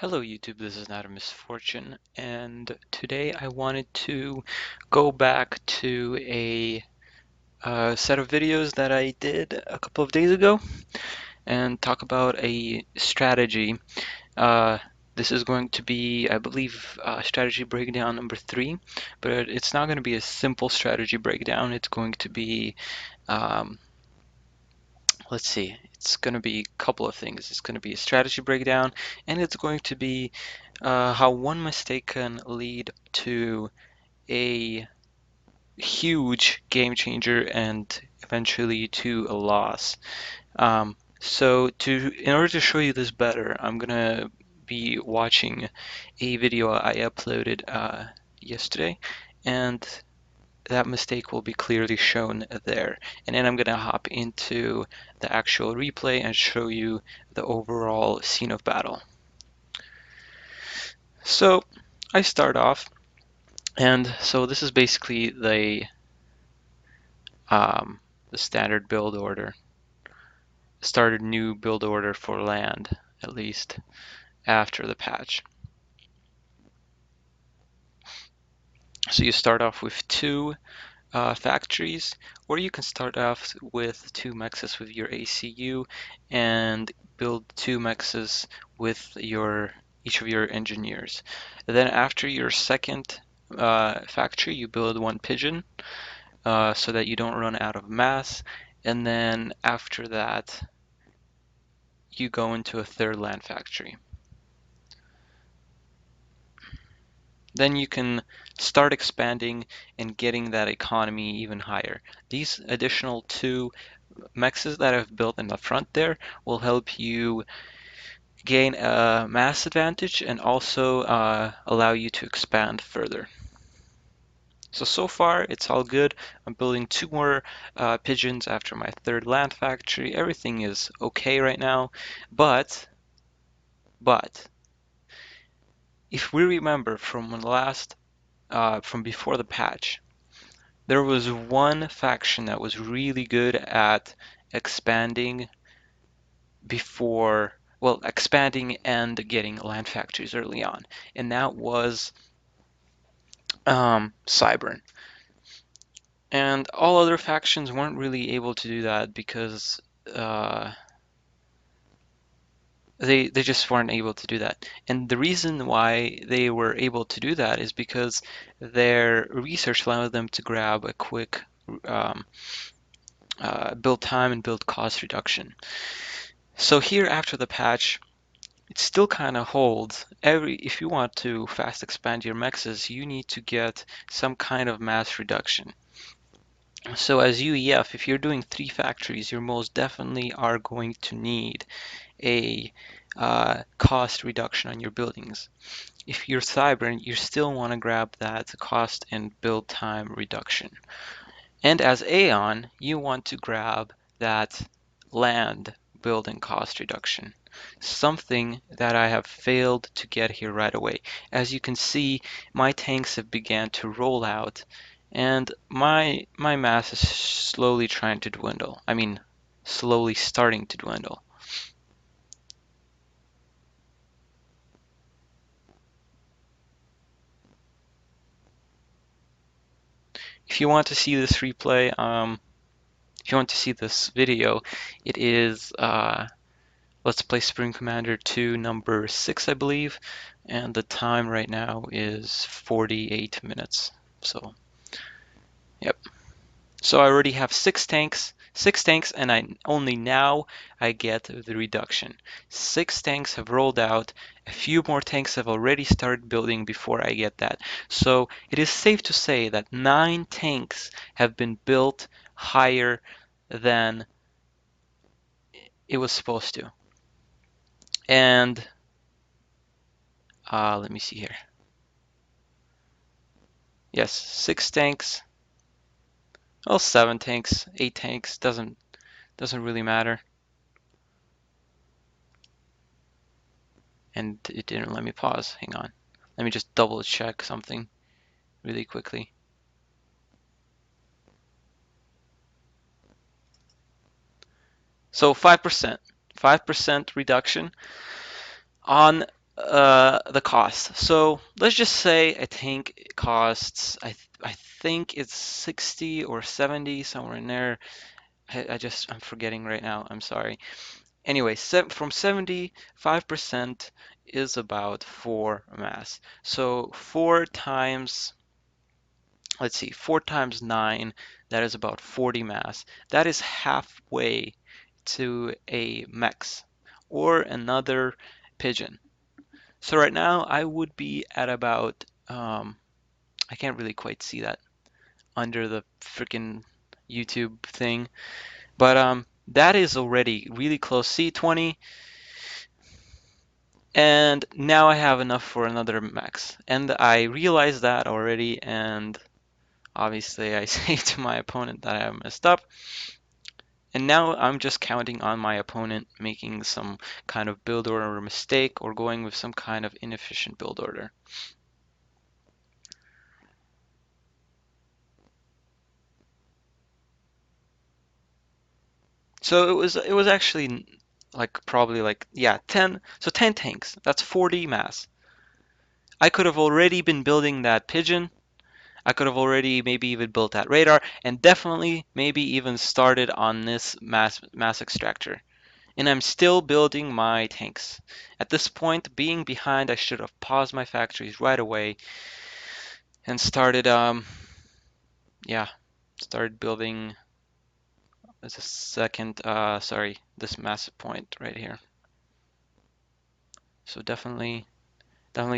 Hello YouTube, this is Not a Misfortune, and today I wanted to go back to a set of videos that I did a couple of days ago and talk about a strategy. Uh, this is going to be, I believe, strategy breakdown number 3, but it's not going to be a simple strategy breakdown. It's going to be, um, let's see, it's going to be a couple of things. It's going to be a strategy breakdown, and it's going to be how one mistake can lead to a huge game changer and eventually to a loss. In order to show you this better, I'm gonna be watching a video I uploaded yesterday, and that mistake will be clearly shown there. And then I'm gonna hop into the actual replay and show you the overall scene of battle. So I start off. And so this is basically um, the standard build order, started new build order for land, at least after the patch. So you start off with two factories, or you can start off with two mexes with your ACU and build two mexes with each of your engineers. And then after your second factory, you build one pigeon so that you don't run out of mass. And then after that, you go into a third land factory. Then you can start expanding and getting that economy even higher. These additional two mexes that I've built in the front there will help you gain a mass advantage and also allow you to expand further. So far it's all good. I'm building two more pigeons after my third land factory. Everything is okay right now, but if we remember from from before the patch, there was one faction that was really good at expanding expanding and getting land factories early on, and that was Cybern. And all other factions weren't really able to do that because uh, they just weren't able to do that. And the reason why they were able to do that is because their research allowed them to grab a quick um, build time and build cost reduction. So here after the patch, it still kind of holds. If you want to fast expand your mexes, you need to get some kind of mass reduction. So as UEF, if you're doing 3 factories, you most definitely are going to need a cost reduction on your buildings. If you're Cybern, you still want to grab that cost and build time reduction. And as Aeon, you want to grab that land building cost reduction, something that I have failed to get here right away. As you can see, my tanks have began to roll out, and my mass is slowly trying to dwindle. I mean, slowly starting to dwindle. If you want to see this replay, if you want to see this video, it is Let's Play Supreme Commander 2 number 6, I believe, and the time right now is 48 minutes. So, yep. So I already have six tanks, and only now I get the reduction. 6 tanks have rolled out. A few more tanks have already started building before I get that. So it is safe to say that 9 tanks have been built higher than it was supposed to. And let me see here. Yes, 6 tanks. Well, 7 tanks, 8 tanks, doesn't really matter. And it didn't let me pause. Hang on. Let me just double check something really quickly. So 5%. 5% reduction on The cost. So let's just say a tank costs, I think it's 60 or 70, somewhere in there. I'm forgetting right now. I'm sorry. Anyway, from 75% is about 4 mass. So 4 times, let's see, 4 times 9, that is about 40 mass. That is halfway to a mechs or another pigeon. So right now I would be at about, I can't really quite see that under the freaking YouTube thing, but that is already really close. C20, and now I have enough for another max. And I realized that already, and obviously I say to my opponent that I have messed up. And now I'm just counting on my opponent making some kind of build order mistake or going with some kind of inefficient build order. So it was actually like probably like, yeah, 10. So 10 tanks. That's 40 mass. I could have already been building that pigeon. I could have already maybe even built that radar, and definitely maybe even started on this mass extractor. And I'm still building my tanks. At this point, being behind, I should have paused my factories right away and started yeah, started building as a second sorry, this massive point right here. So definitely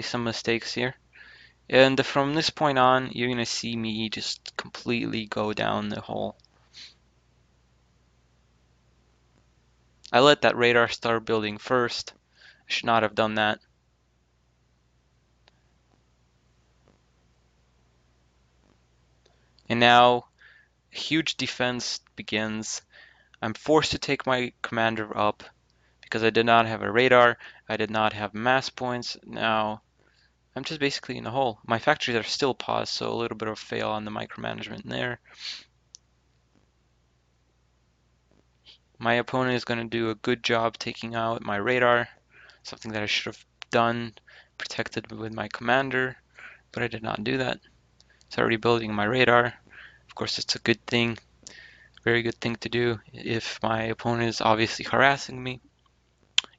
some mistakes here. And from this point on, you're gonna see me just completely go down the hole. I let that radar start building first. I should not have done that. And now huge defense begins. I'm forced to take my commander up because I did not have a radar. I did not have mass points. Now I'm just basically in the hole. My factories are still paused, so a little bit of fail on the micromanagement there. My opponent is going to do a good job taking out my radar, something that I should have done, protected with my commander, but I did not do that. It's already building my radar. Of course, it's a good thing, very good thing to do if my opponent is obviously harassing me.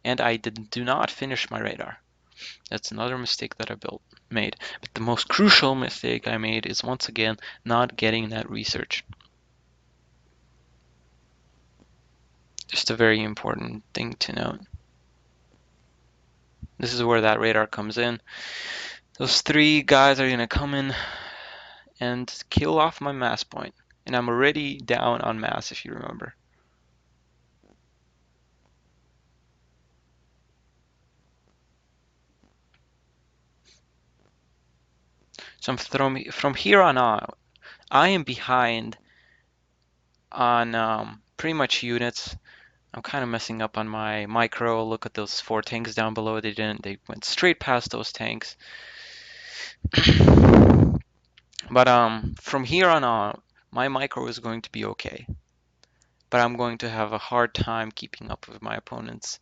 And I do not finish my radar. That's another mistake that made. But the most crucial mistake I made is once again not getting that research. Just a very important thing to note. This is where that radar comes in. Those 3 guys are gonna come in and kill off my mass point. And I'm already down on mass, if you remember. So from here on out, I am behind on pretty much units. I'm kind of messing up on my micro. Look at those 4 tanks down below. They went straight past those tanks. But from here on out, my micro is going to be okay. But I'm going to have a hard time keeping up with my opponent's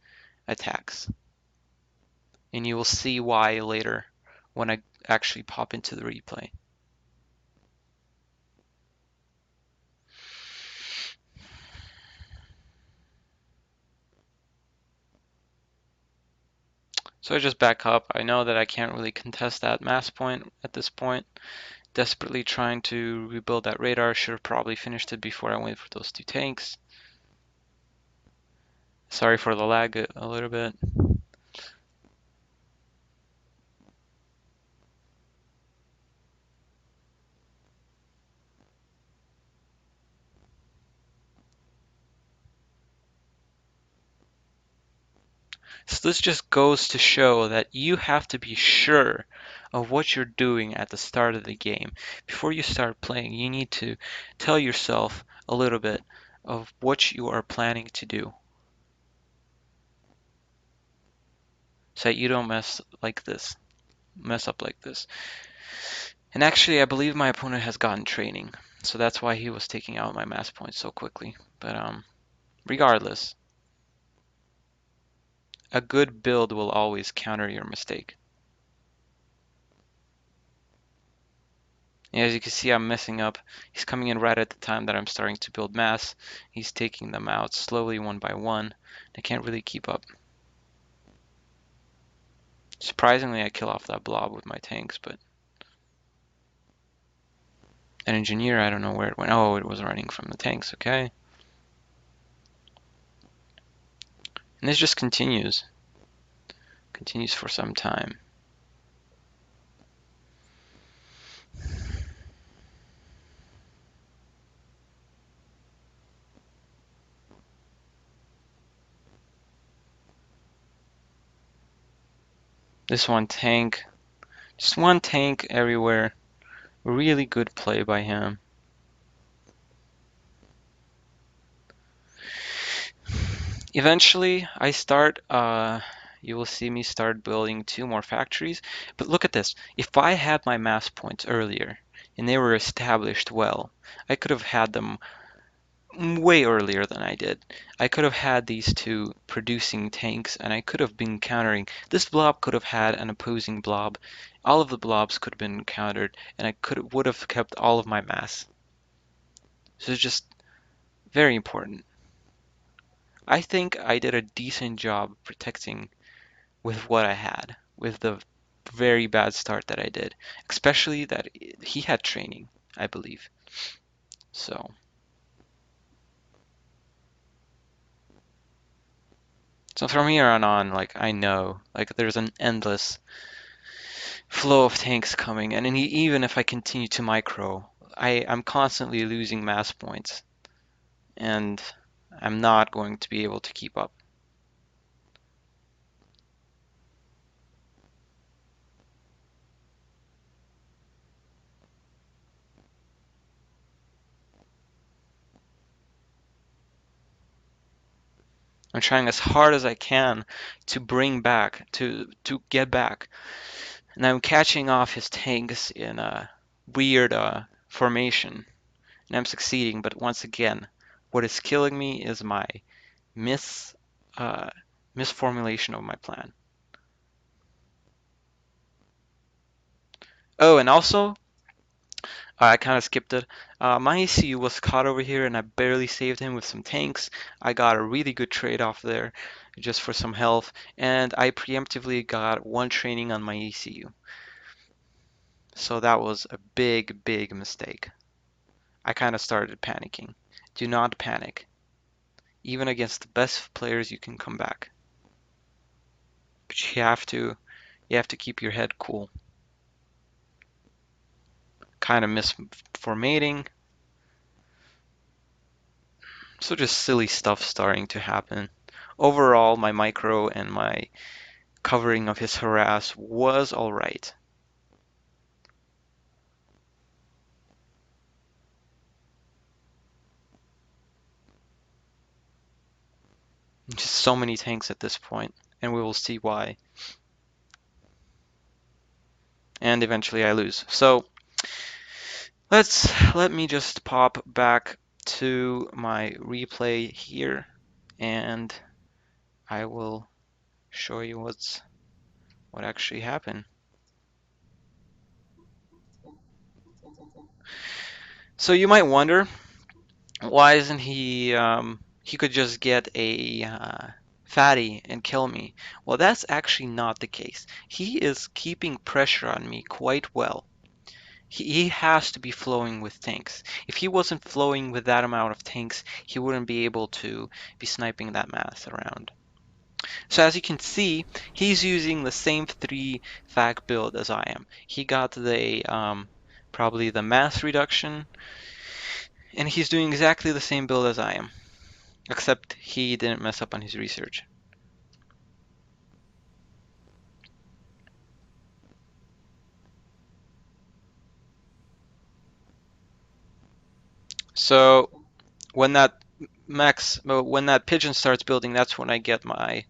attacks. And you will see why later when I actually pop into the replay. So I just back up. I know that I can't really contest that mass point at this point. Desperately trying to rebuild that radar. Should have probably finished it before I went for those 2 tanks. Sorry for the lag a little bit. So this just goes to show that you have to be sure of what you're doing at the start of the game. Before you start playing, you need to tell yourself a little bit of what you are planning to do so that you don't mess up like this. And actually, I believe my opponent has gotten training, so that's why he was taking out my mass points so quickly. But regardless, a good build will always counter your mistake. And as you can see, I'm messing up. He's coming in right at the time that I'm starting to build mass. He's taking them out slowly one by one. I can't really keep up. Surprisingly, I kill off that blob with my tanks, but an engineer, I don't know where it went. Oh, it was running from the tanks, okay. And this just continues for some time. This one tank, just one tank everywhere. Really good play by him. Eventually, you will see me start building 2 more factories. But look at this. If I had my mass points earlier and they were established well, I could have had them way earlier than I did. I could have had these 2 producing tanks and I could have been countering. This blob could have had an opposing blob. All of the blobs could have been countered and I would have kept all of my mass. So it's just very important. I think I did a decent job protecting with what I had, with the very bad start that I did, especially that he had training, I believe. So from here on, like I know, like there's an endless flow of tanks coming, and even if I continue to micro, I'm constantly losing mass points, and I'm not going to be able to keep up. I'm trying as hard as I can to bring back, to get back. And I'm catching off his tanks in a weird formation. And I'm succeeding, but once again, what is killing me is my mis misformulation of my plan. Oh, and also, I kind of skipped it. My ECU was caught over here and I barely saved him with some tanks. I got a really good trade off there just for some health, and I preemptively got 1 training on my ECU. So that was a big, big mistake. I kind of started panicking. Do not panic. Even against the best players, you can come back. But you have to keep your head cool. Kind of misformating. So just silly stuff starting to happen. Overall, my micro and my covering of his harass was alright. Just so many tanks at this point, and we will see why. And eventually I lose. So let me just pop back to my replay here, and I will show you what actually happened. So you might wonder, why isn't he could just get a fatty and kill me? Well, that's actually not the case. He is keeping pressure on me quite well. He has to be flowing with tanks. If he wasn't flowing with that amount of tanks, he wouldn't be able to be sniping that mass around. So as you can see, he's using the same 3 FAC build as I am. He got the probably the mass reduction, and he's doing exactly the same build as I am, except he didn't mess up on his research. So when when that pigeon starts building, that's when I get my,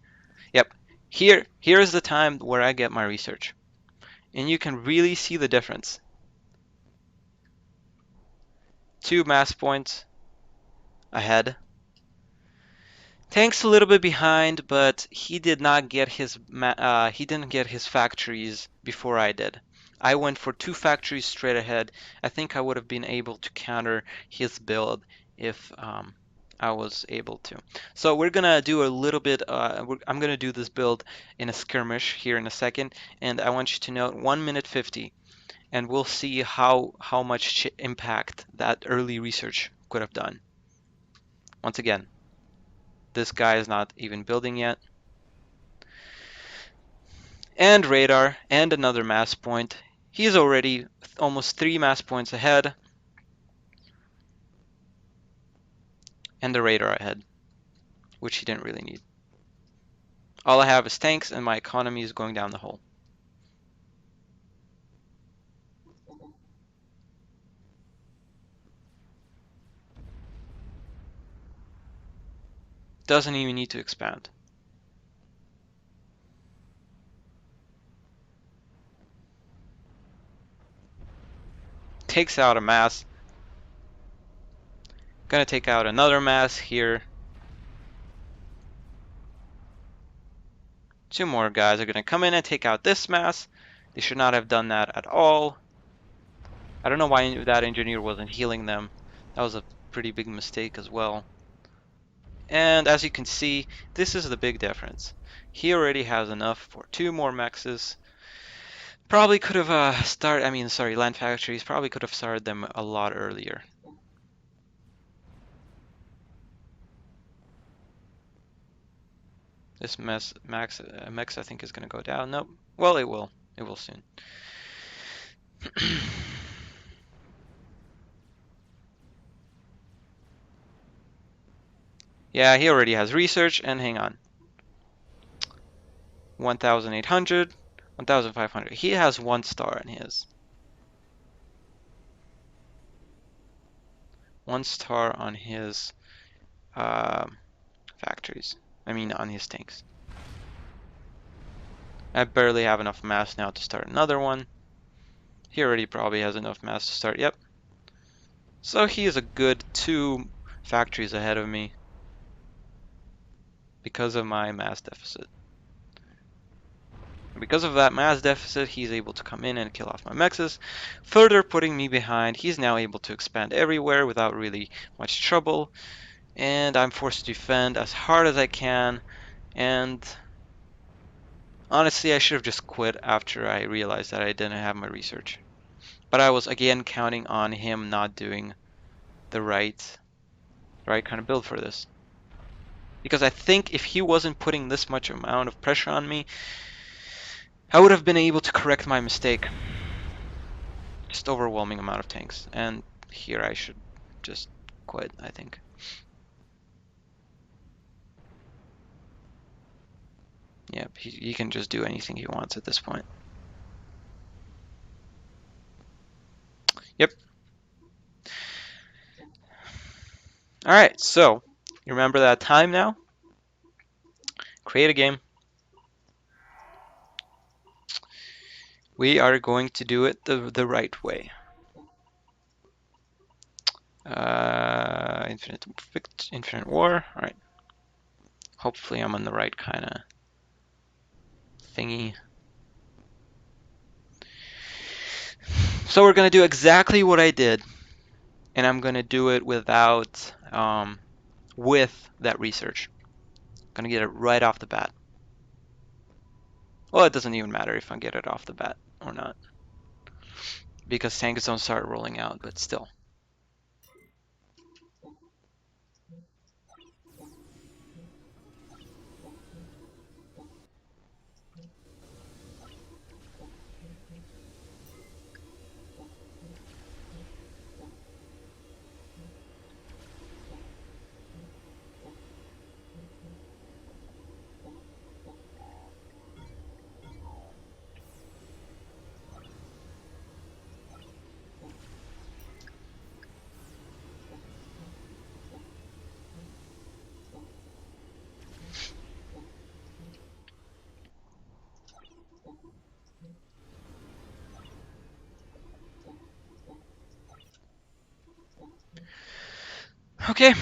yep, here's the time where I get my research. And you can really see the difference. 2 mass points ahead. Tank's a little bit behind, but he did not get his he didn't get his factories before I did. I went for 2 factories straight ahead. I think I would have been able to counter his build if I was able to. So we're gonna do a little bit. I'm gonna do this build in a skirmish here in a second, and I want you to note 1 minute 50, and we'll see how much impact that early research could have done. Once again, this guy is not even building yet. And radar, and another mass point. He's already almost 3 mass points ahead, and the radar ahead, which he didn't really need. All I have is tanks, and my economy is going down the hole. Doesn't even need to expand. Takes out a mass. Gonna take out another mass here. 2 more guys are gonna come in and take out this mass. They should not have done that at all. I don't know why that engineer wasn't healing them. That was a pretty big mistake as well. And as you can see, this is the big difference. He already has enough for 2 more mexes. Probably could have land factories, probably could have started them a lot earlier. This mex I think is going to go down. Nope. Well, it will. It will soon. Yeah, he already has research, and hang on. 1,800, 1,500. He has 1 star in his. 1 star on his factories. I mean, on his tanks. I barely have enough mass now to start another one. He already probably has enough mass to start. Yep. So he is a good 2 factories ahead of me because of my mass deficit. Because of that mass deficit, he's able to come in and kill off my mexes, further putting me behind. He's now able to expand everywhere without really much trouble, and I'm forced to defend as hard as I can. And honestly, I should have just quit after I realized that I didn't have my research. But I was again counting on him not doing the right kind of build for this. Because I think if he wasn't putting this much amount of pressure on me, I would have been able to correct my mistake. Just overwhelming amount of tanks. And here I should just quit, I think. Yep, he can just do anything he wants at this point. Yep. Alright, so you remember that time now? Create a game. We are going to do it the right way. Infinite war. Alright. Hopefully I'm on the right kind of thingy. So we're going to do exactly what I did. And I'm going to do it without, with that research. Going to get it right off the bat. Well, it doesn't even matter if I get it off the bat or not. Because tanks don't start rolling out, but still. Okay.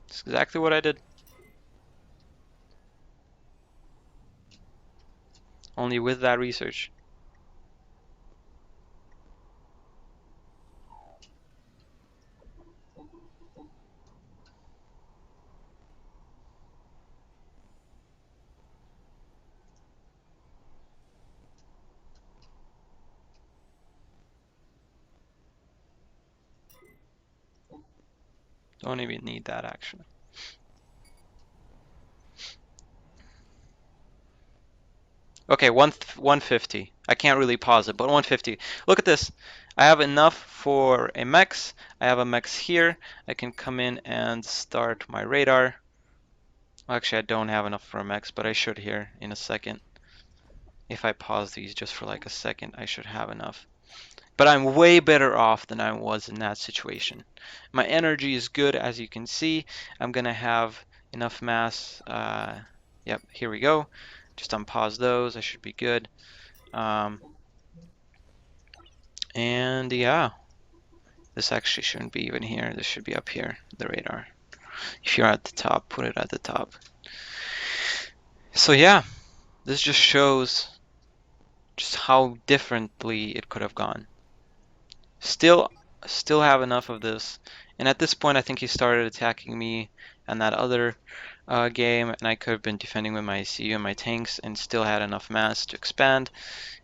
It's exactly what I did. Only with that research. Don't even need that actually. Okay, 150. I can't really pause it, but 150. Look at this. I have enough for a mechs. I have a mechs here. I can come in and start my radar. Well, actually, I don't have enough for a mechs, but I should here in a second. If I pause these just for like a second, I should have enough. But I'm way better off than I was in that situation. My energy is good, as you can see. I'm gonna have enough mass. Yep, here we go. Just unpause those. I should be good. Um, and yeah, this actually shouldn't be even here. This should be up here, the radar. If you're at the top, put it at the top. So yeah, this just shows just how differently it could have gone. Still, still have enough of this. And at this point, I think he started attacking me and that other game, and I could have been defending with my CU and my tanks and still had enough mass to expand.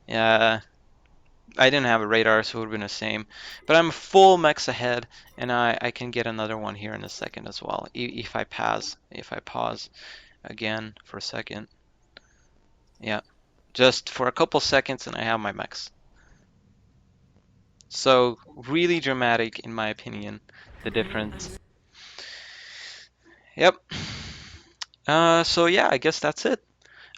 I didn't have a radar, so it would have been the same. But I'm full mechs ahead, and I can get another one here in a second as well. If I pause again for a second. Yeah, just for a couple seconds, and I have my mechs. So really dramatic, in my opinion, the difference. Yep. So yeah, I guess that's it.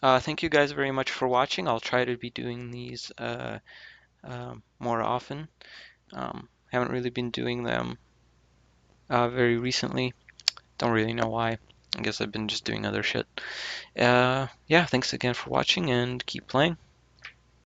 Thank you guys very much for watching. I'll try to be doing these more often. Haven't really been doing them very recently. Don't really know why. I guess I've been just doing other shit. Yeah, thanks again for watching and keep playing.